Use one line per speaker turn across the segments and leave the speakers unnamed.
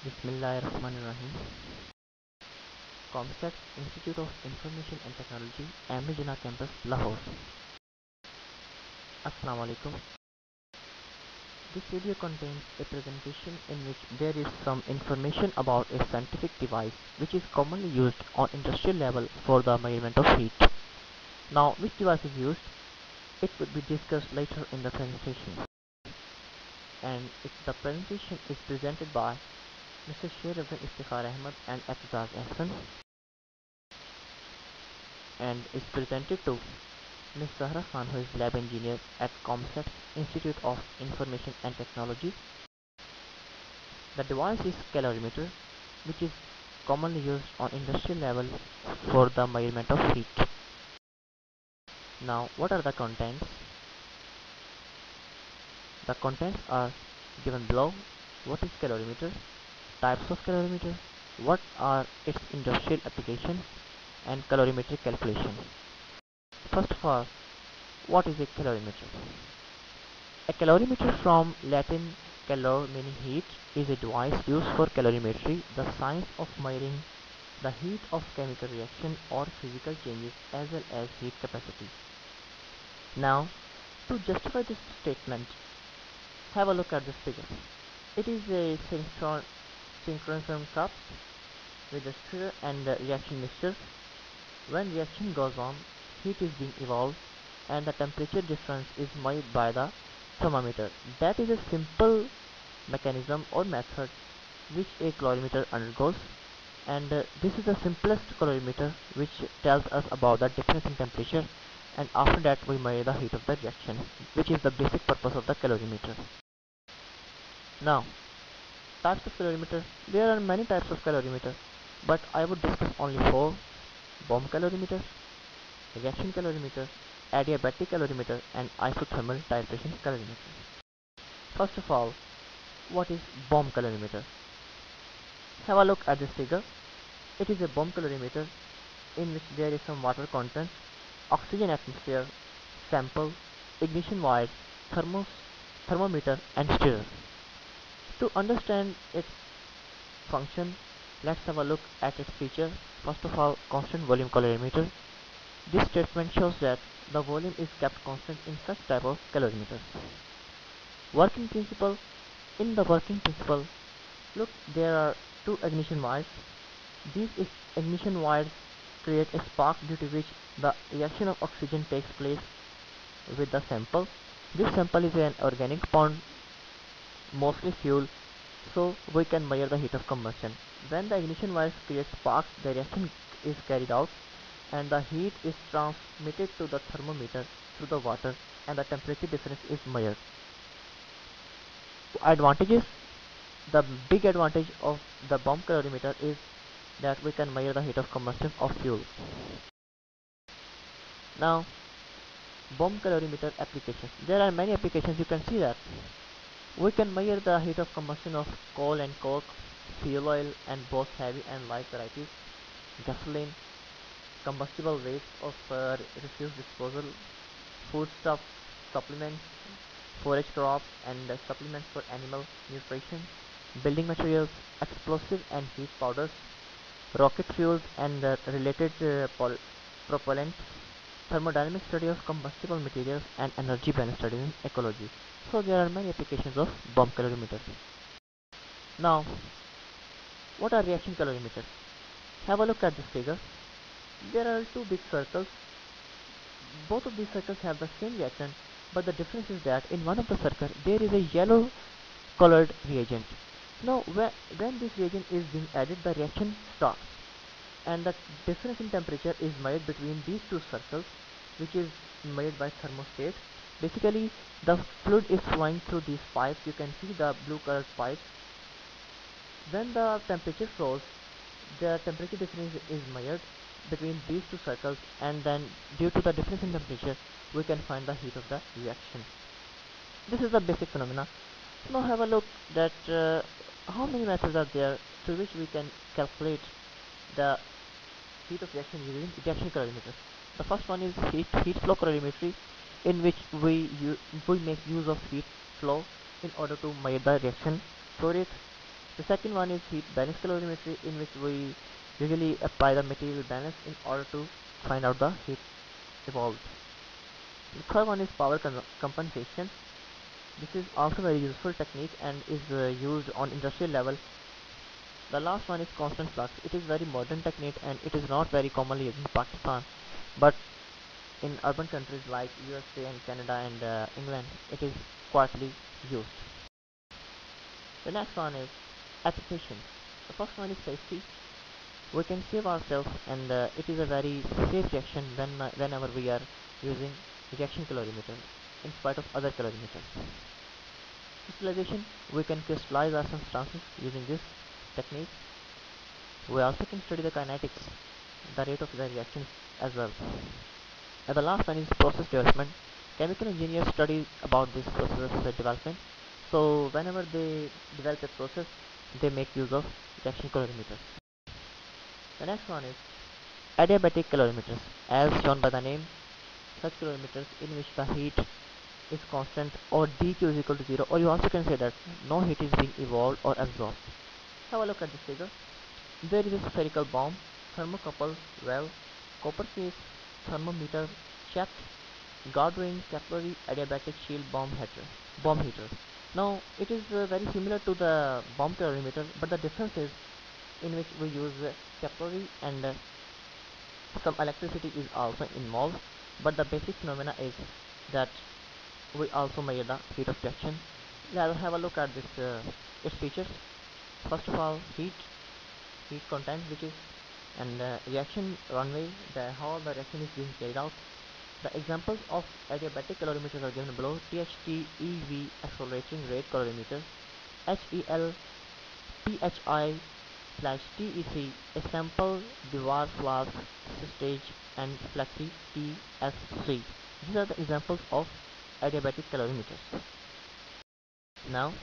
Bismillahirrahmanirrahim. Comsat Institute of Information and Technology, MA Jinnah Campus, Lahore. Assalamu alaikum. This video contains a presentation in which there is some information about a scientific device which is commonly used on industrial level for the measurement of heat. Now, which device is used? It would be discussed later in the presentation. And the presentation is presented by Mr. Sherafdin Iftikhar Ahmed and Eftizaz Ahsan and is presented to Ms. Zahra Khan, who is lab engineer at Comsat's Institute of Information and Technology. The device is calorimeter, which is commonly used on industrial level for the measurement of heat. Now, what are the contents? The contents are given below. What is calorimeter? Types of calorimeter? What are its industrial applications? And calorimetric calculation. First of all, what is a calorimeter? A calorimeter, from Latin calor meaning heat, is a device used for calorimetry, the science of measuring the heat of chemical reaction or physical changes as well as heat capacity. Now, to justify this statement, have a look at this figure. It is a synchronous cup with a stirrer and a reaction mixture. When reaction goes on, heat is being evolved and the temperature difference is measured by the thermometer. That is a simple mechanism or method which a calorimeter undergoes, and this is the simplest calorimeter which tells us about the difference in temperature, and after that we measure the heat of the reaction, which is the basic purpose of the calorimeter. Now, types of calorimeter. There are many types of calorimeter, but I would discuss only four: bomb calorimeter, reaction calorimeter, adiabatic calorimeter, and isothermal titration calorimeter. First of all, what is bomb calorimeter? Have a look at this figure. It is a bomb calorimeter in which there is some water content, oxygen atmosphere, sample, ignition wires, thermometer, and stirrer. To understand its function, let's have a look at its feature. First of all, constant volume calorimeter. This statement shows that the volume is kept constant in such type of calorimeter. Working principle. In the working principle, look, there are two ignition wires. These ignition wires create a spark due to which the reaction of oxygen takes place with the sample. This sample is an organic compound, mostly fuel, so we can measure the heat of combustion. When the ignition wires create sparks, the reaction is carried out and the heat is transmitted to the thermometer through the water and the temperature difference is measured. Advantages. The big advantage of the bomb calorimeter is that we can measure the heat of combustion of fuel. Now, bomb calorimeter applications. There are many applications. You can see that we can measure the heat of combustion of coal and coke, fuel oil, and both heavy and light varieties, gasoline, combustible waste of refuse disposal, foodstuff, supplements, forage crops, and supplements for animal nutrition, building materials, explosive and heat powders, rocket fuels, and related propellants, thermodynamic study of combustible materials, and energy balance studies in ecology. So there are many applications of bomb calorimeters. Now, what are reaction calorimeters? Have a look at this figure. There are two big circles. Both of these circles have the same reaction, but the difference is that in one of the circles there is a yellow colored reagent. Now, when this reagent is being added, the reaction starts, and the difference in temperature is measured between these two circles, which is measured by thermostat. Basically, the fluid is flowing through these pipes. You can see the blue colored pipes. When the temperature flows, the temperature difference is measured between these two circles, and then due to the difference in temperature, we can find the heat of the reaction. This is the basic phenomena. Now have a look that how many methods are there through which we can calculate the heat of reaction using reaction calorimeters. The first one is heat flow calorimetry, in which we make use of heat flow in order to measure the reaction flow rate. The second one is heat balance calorimetry, in which we usually apply the material balance in order to find out the heat evolved. The third one is power compensation. This is also very useful technique and is used on industrial level. The last one is constant flux. It is very modern technique and it is not very commonly used in Pakistan, but in urban countries like USA and Canada and England, it is quietly used. The next one is applications. The first one is safety. We can save ourselves, and it is a very safe reaction whenever we are using reaction calorimeter in spite of other calorimeters. Crystallization, we can crystallize our substances using this technique. We also can study the kinetics, the rate of the reactions as well. And the last one is process development. Chemical engineers study about this process development. So whenever they develop a process, they make use of reaction calorimeters. The next one is adiabatic calorimeters. As shown by the name, such calorimeters in which the heat is constant or dq is equal to 0, or you also can say that no heat is being evolved or absorbed. Have a look at this figure. There is a spherical bomb, thermocouple valve, copper case, thermometer, check, guard ring, capillary, adiabatic shield bomb heater. Now it is very similar to the bomb calorimeter, but the difference is in which we use capillary and some electricity is also involved, but the basic phenomena is that we also measure the heat of reaction. Let's have a look at this its features. First of all, heat content, which is and reaction runway, how the reaction is being carried out. The examples of adiabatic calorimeters are given below: THT EV accelerating rate calorimeter, HEL PHI TEC, a sample Dewar flask stage, and Flexi TSC. These are the examples of adiabatic calorimeters. Now,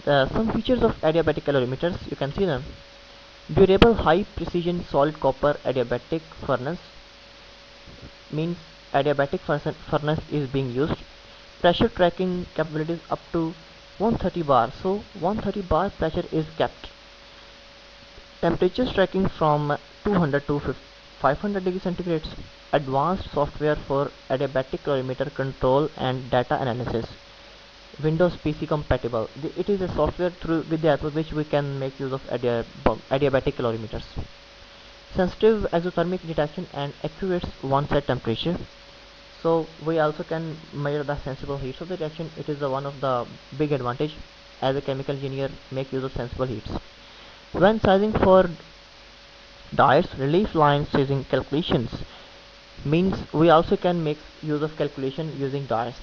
some features of adiabatic calorimeters, you can see them. Durable high precision solid copper adiabatic furnace, means adiabatic furnace is being used. Pressure tracking capabilities up to 130 bar, so 130 bar pressure is kept. Temperatures tracking from 200 to 500 degrees centigrade. Advanced software for adiabatic calorimeter control and data analysis. Windows PC compatible. It is a software through with the help of which we can make use of adiabatic calorimeters. Sensitive exothermic detection and accurate one-set temperature. So we also can measure the sensible heats of the reaction. It is one of the big advantage as a chemical engineer make use of sensible heats. When sizing for diets, relief line sizing calculations, means we also can make use of calculation using diets.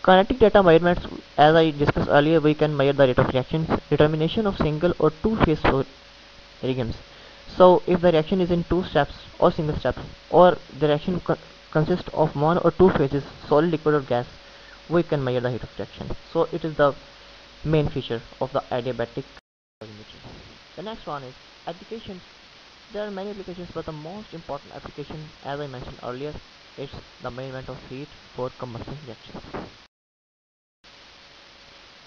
Kinetic data measurements, as I discussed earlier, we can measure the rate of reactions, determination of single or two phase reactions. So if the reaction is in two steps or single steps, or the reaction consists of one or two phases, solid, liquid or gas, we can measure the heat of reaction. So it is the main feature of the adiabatic calorimeter. The next one is applications. There are many applications, but the most important application, as I mentioned earlier, is the measurement of heat for combustion reactions.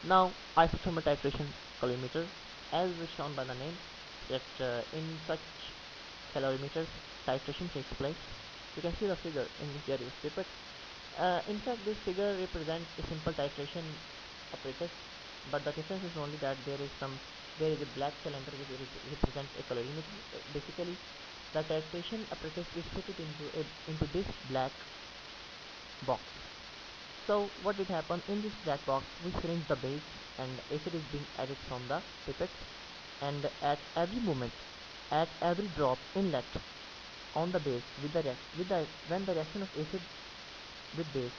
Now, isothermal titration calorimeter, as shown by the name, that in such calorimeters, titration takes place. You can see the figure in which there is a pipette. In fact, this figure represents a simple titration apparatus, but the difference is only that there is a black cylinder which represents a calorimeter. Basically, the titration apparatus is fitted into this black box. So what did happen in this black box? We syringe the base and acid is being added from the pipette, and at every moment, at every drop inlet on the base when the reaction of acid with base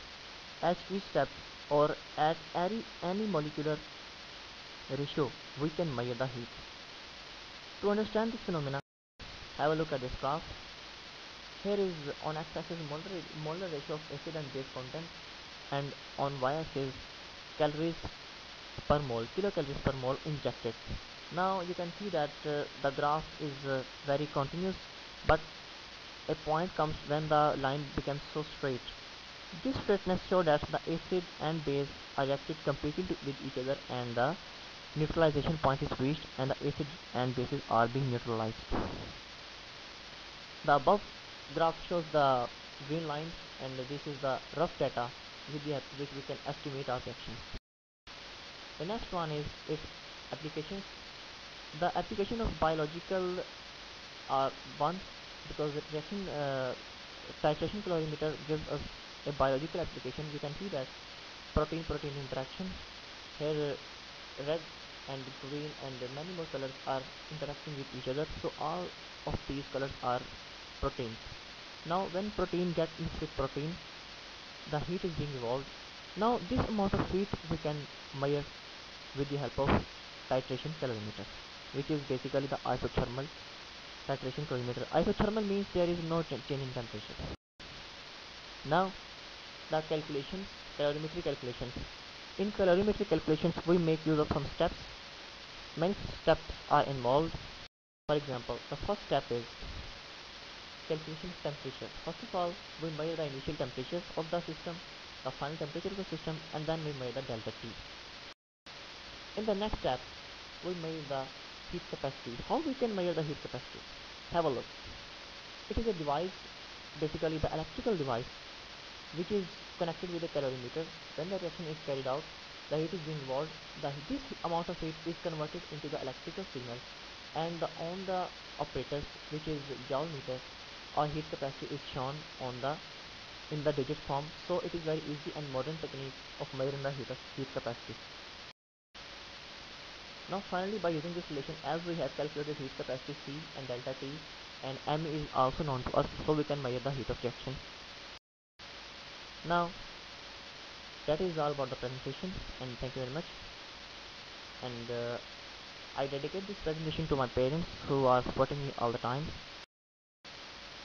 at each step or at any molecular ratio, we can measure the heat. To understand this phenomena, have a look at this graph. Here is on x-axis molar ratio of acid and base content, and on y-axis calories per mole, kilocalories per mole injected. Now you can see that the graph is very continuous, but a point comes when the line becomes so straight. This straightness shows that the acid and base are reacted completely with each other, and the neutralization point is reached and the acid and bases are being neutralized. The above graph shows the green lines and this is the rough data with the which we can estimate our reactions. The next one is its applications. The application of biological are one because the reaction titration calorimeter gives us a biological application. We can see that protein-protein interaction here red and green and many more colors are interacting with each other, so all of these colors are proteins. Now when protein gets mixed with protein, the heat is being evolved. Now this amount of heat we can measure with the help of titration calorimeter, which is basically the isothermal titration calorimeter. Isothermal means there is no change in temperature. Now the calculations, calorimetry calculations. In calorimetry calculations we make use of some steps. Many steps are involved. For example, the first step is calculation of temperature. First of all, we measure the initial temperature of the system, the final temperature of the system, and then we measure the delta T. In the next step, we measure the heat capacity. How we can measure the heat capacity? Have a look. It is a device, basically the electrical device, which is connected with a calorimeter. When the reaction is carried out, the heat is being evolved. This amount of heat is converted into the electrical signal, and on the operator, which is joule meter, our heat capacity is shown on the in the digit form. So it is very easy and modern technique of measuring the heat capacity. Now finally, by using this relation, as we have calculated heat capacity C and delta T, and M is also known to us, so we can measure the heat of reaction. Now that is all about the presentation, and thank you very much. And I dedicate this presentation to my parents who are supporting me all the time.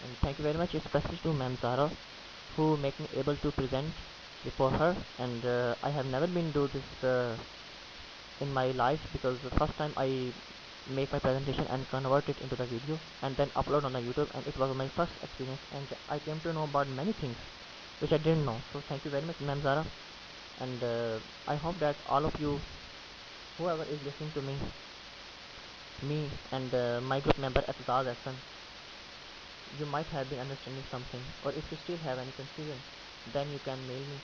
And thank you very much, especially to Ma'am Zara, who make me able to present before her. And I have never been do this in my life, because the first time I make my presentation and convert it into the video and then upload on the YouTube, and it was my first experience, and I came to know about many things which I didn't know. So thank you very much, Ma'am Zara, and I hope that all of you, whoever is listening to me and my group member Atazaz Hassan, you might have been understanding something, or if you still have any confusion, then you can mail me,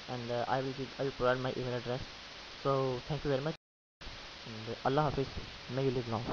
and I will provide my email address. So thank you very much, and Allah Hafiz. May you live long.